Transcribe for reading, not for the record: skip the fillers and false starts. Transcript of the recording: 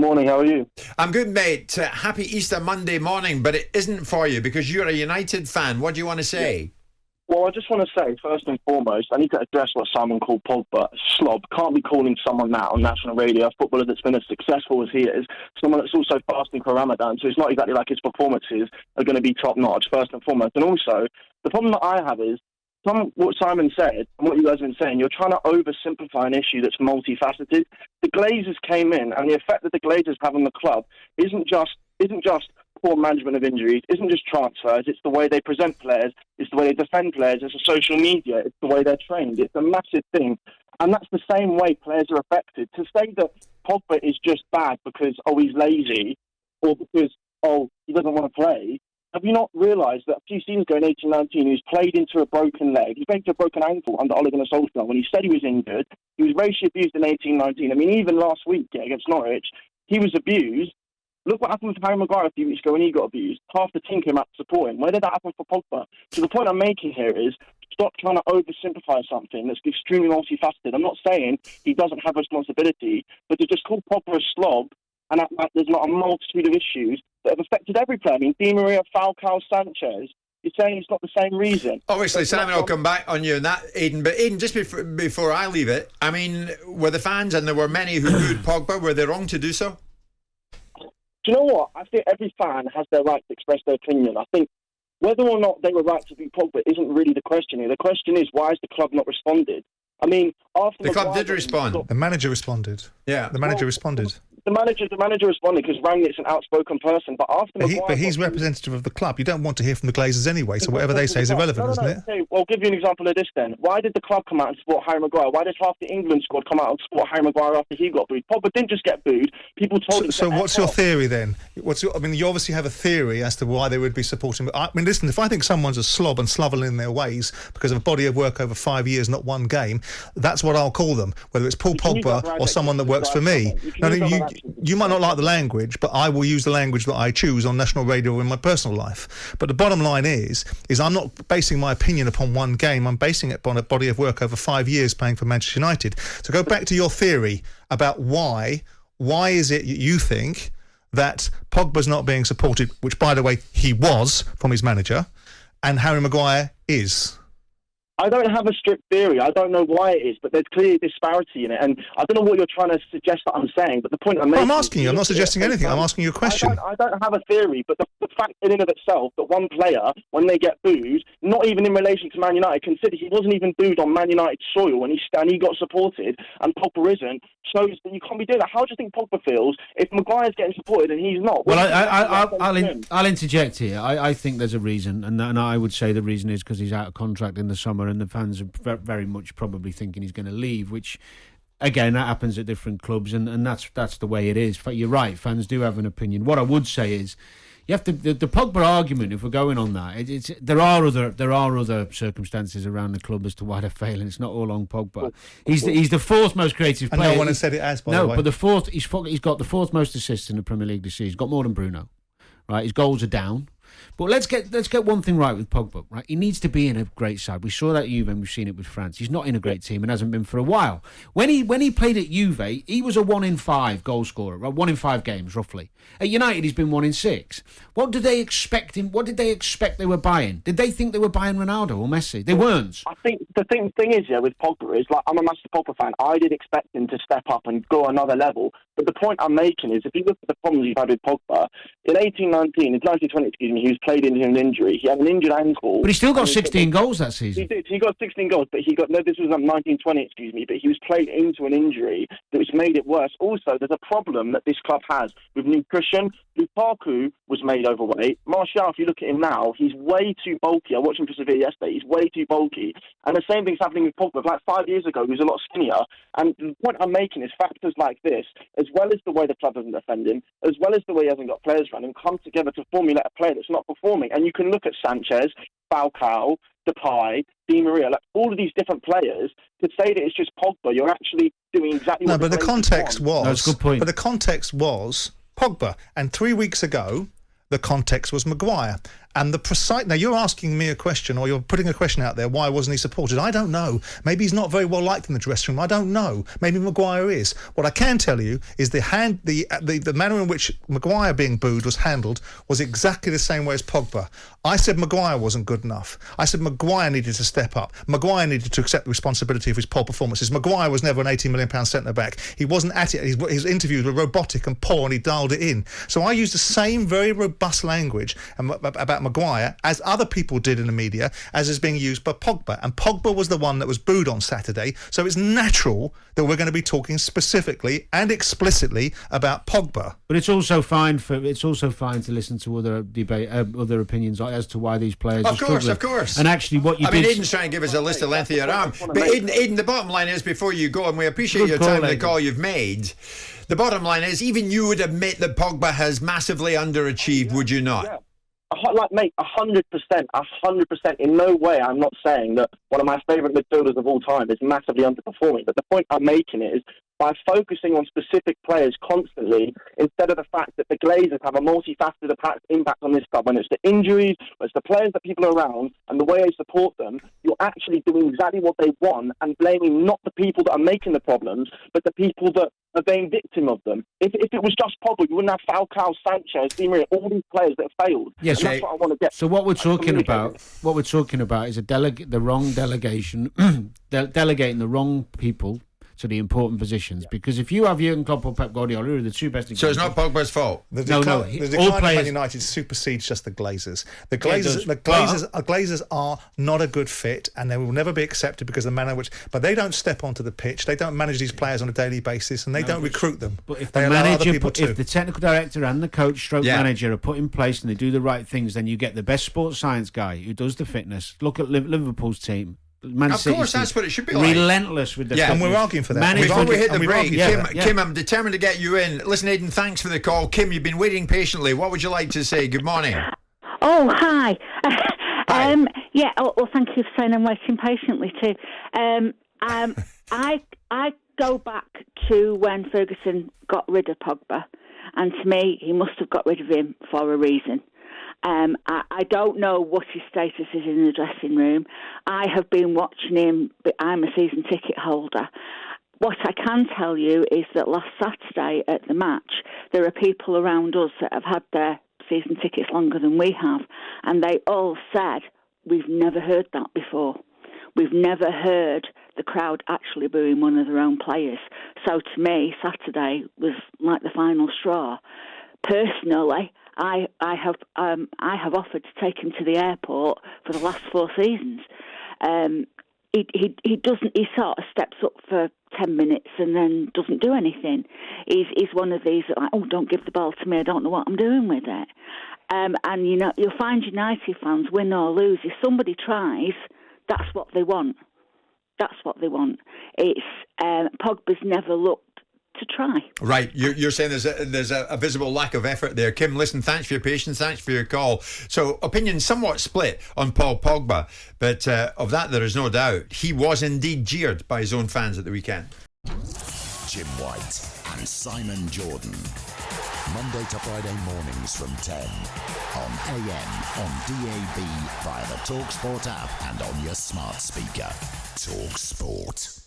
morning, how are you? I'm good, mate. Happy Easter Monday morning, but it isn't for you because you're a United fan. What do you want to say? Yeah. Well, I just want to say, first and foremost, I need to address what Simon called Pogba a slob. Can't be calling someone that on national radio, a footballer that's been as successful as he is, someone that's also fasting for Ramadan, so it's not exactly like his performances are going to be top-notch, first and foremost. And also, the problem that I have is, what Simon said and what you guys have been saying, you're trying to oversimplify an issue that's multifaceted. The Glazers came in, and the effect that the Glazers have on the club isn't just poor management of injuries, isn't just transfers, it's the way they present players, it's the way they defend players, it's the social media, it's the way they're trained. It's a massive thing. And that's the same way players are affected. To say that Pogba is just bad because, he's lazy, or because, he doesn't want to play, have you not realised that a few seasons ago in 18-19, he's played into a broken leg, he's played into a broken ankle under Ole Gunnar Solskjaer when he said he was injured, he was racially abused in 18-19. I mean, even last week against Norwich, he was abused. Look what happened with Harry Maguire a few weeks ago when he got abused. Half the team came out to support him. Where did that happen for Pogba? So the point I'm making here is stop trying to oversimplify something that's extremely multifaceted. I'm not saying he doesn't have responsibility, but to just call Pogba a slob and act like there's not a multitude of issues that have affected every player. I mean, Di Maria, Falcao, Sanchez, you're saying it's not the same reason. Obviously, Simon will come back on you on that, Aidan. But Aidan, just before I leave it, I mean, were the fans, and there were many who booed Pogba, were they wrong to do so? Do you know what? I think every fan has their right to express their opinion. I think whether or not they were right to be Pogba isn't really the question here. The question is, why has the club not responded? I mean, after the club did respond. The manager responded. Yeah, the manager responded. The manager responded because Rangnick's an outspoken person. But after but he's representative of the club. You don't want to hear from the Glazers anyway, so whatever they say is irrelevant, isn't it? Okay, well, I'll give you an example of this then. Why did the club come out and support Harry Maguire? Why did half the England squad come out and support Harry Maguire after he got booed? Pogba didn't just get booed. People told him. So what's your theory then? You obviously have a theory as to why they would be supporting. I mean, listen, if I think someone's a slob and slovenly in their ways because of a body of work over 5 years, not one game, that's what I'll call them. Whether it's Paul Pogba or someone that works for me. You might not like the language, but I will use the language that I choose on national radio in my personal life. But the bottom line is I'm not basing my opinion upon one game. I'm basing it upon a body of work over 5 years playing for Manchester United. So go back to your theory about why is it you think that Pogba's not being supported, which, by the way, he was from his manager, and Harry Maguire is? I don't have a strict theory. I don't know why it is, but there's clearly a disparity in it. And I don't know what you're trying to suggest that I'm saying, but the point I'm making... I'm asking you. I'm not suggesting anything. I'm asking you a question. I don't have a theory, but the fact in and of itself that one player, when they get booed, not even in relation to Man United, consider he wasn't even booed on Man United soil when he got supported, and Pogba isn't, shows that you can't be doing that. How do you think Pogba feels if Maguire's getting supported and he's not? Well, I'll interject here. I think there's a reason, and I would say the reason is because he's out of contract in the summer, and the fans are very much probably thinking he's going to leave, which, again, that happens at different clubs, and that's the way it is. You're right, fans do have an opinion. What I would say is, you have to the Pogba argument. If we're going on that, there are other circumstances around the club as to why they're failing. It's not all on Pogba. He's the fourth most creative player. And no one has said it as, by the way. No, but the fourth. He's got the fourth most assists in the Premier League this season. He's got more than Bruno. Right, his goals are down. But let's get one thing right with Pogba. Right, he needs to be in a great side. We saw that at Juve, and we've seen it with France. He's not in a great team and hasn't been for a while. When he played at Juve, he was a 1 in 5 goal scorer. Right? 1 in 5 games, roughly. At United, he's been 1 in 6. What did they expect him? What did they expect they were buying? Did they think they were buying Ronaldo or Messi? They weren't. I think the thing is, with Pogba is, I'm a massive Pogba fan. I did expect him to step up and go another level. But the point I'm making is, if you look at the problems he's had with Pogba, in 1920, he was played into an injury. He had an injured ankle. But he still got 16 goals that season. He did. He got 16 goals, but this was 1920, but he was played into an injury which made it worse. Also, there's a problem that this club has with nutrition. Lukaku was made overweight. Martial, if you look at him now, he's way too bulky. I watched him for Sevilla yesterday. He's way too bulky. And the same thing's happening with Pogba. Like 5 years ago, he was a lot skinnier. And the point I'm making is factors like this, as well as the way the club doesn't defend him, as well as the way he hasn't got players around him, come together to formulate a player that's not performing. And you can look at Sanchez, Falcao, Depay, Di Maria, all of these different players, to say that it's just Pogba, you're actually doing exactly what... No, but the context was... That's a good point. But the context was Pogba. And 3 weeks ago, the context was Maguire. And the precise... Now, you're asking me a question, or you're putting a question out there, why wasn't he supported? I don't know. Maybe he's not very well liked in the dressing room. I don't know. Maybe Maguire is. What I can tell you is the manner in which Maguire being booed was handled was exactly the same way as Pogba. I said Maguire wasn't good enough. I said Maguire needed to step up. Maguire needed to accept the responsibility of his poor performances. Maguire was never an £80 million centre-back. He wasn't at it. His interviews were robotic and poor, and he dialed it in. So I used the same very robust language about Maguire as other people did in the media, as is being used by Pogba. And Pogba was the one that was booed on Saturday. So it's natural that we're going to be talking specifically and explicitly about Pogba. But it's also fine to listen to other opinions as to why these players are struggling. Of course. And actually, what you did... Aidan's trying to give us a list of length of your arm. But Aidan, the bottom line is, before you go, and we appreciate your time and the call you've made, the bottom line is, even you would admit that Pogba has massively underachieved, would you not? Yeah. Like, mate, 100%. In no way I'm not saying that one of my favourite midfielders of all time is massively underperforming. But the point I'm making is, by focusing on specific players constantly, instead of the fact that the Glazers have a multifaceted impact on this club, when it's the injuries, when it's the players that people are around, and the way they support them, you're actually doing exactly what they want and blaming not the people that are making the problems, but the people that are being victim of them. If it was just Pogba, you wouldn't have Falcao, Sanchez, Di Maria, all these players that have failed. Yes, that's what I want to get. So what we're talking about is the wrong delegation, delegating the wrong people to the important positions. Because if you have Jurgen Klopp or Pep Guardiola, who are the two best examples... So it's not Pogba's fault? The decline of Man United supersedes just the Glazers. The Glazers are not a good fit, and they will never be accepted because of the manner in which... But they don't step onto the pitch, they don't manage these players on a daily basis, and they don't recruit them. But if if the technical director and the coach manager are put in place and they do the right things, then you get the best sports science guy who does the fitness. Look at Liverpool's team. Man of City course, that's what it should be like. Relentless with the and we're arguing for that. Before we hit the break, Kim, Yeah. I'm determined to get you in. Listen, Aidan, thanks for the call. Kim, you've been waiting patiently. What would you like to say? Good morning. Oh, hi. Hi. Well, thank you for saying I'm waiting patiently too. I go back to when Ferguson got rid of Pogba, and to me, he must have got rid of him for a reason. I don't know what his status is in the dressing room. I have been watching him, but I'm a season ticket holder. What I can tell you is that last Saturday at the match, there are people around us that have had their season tickets longer than we have, and they all said, we've never heard that before. We've never heard the crowd actually booing one of their own players. So to me, Saturday was like the final straw. Personally, I have offered to take him to the airport for the last 4 seasons. He sort of steps up for 10 minutes and then doesn't do anything. He's one of these that, like, don't give the ball to me, I don't know what I'm doing with it. And you'll find United fans, win or lose, if somebody tries, that's what they want. That's what they want. It's Pogba's never looked to try. Right, you're saying there's a visible lack of effort there. Kim, listen, thanks for your patience, thanks for your call. So opinions somewhat split on Paul Pogba, but of that there is no doubt. He was indeed jeered by his own fans at the weekend. Jim White and Simon Jordan, Monday to Friday mornings from 10 on AM, on DAB, via the talkSPORT app and on your smart speaker. talkSPORT.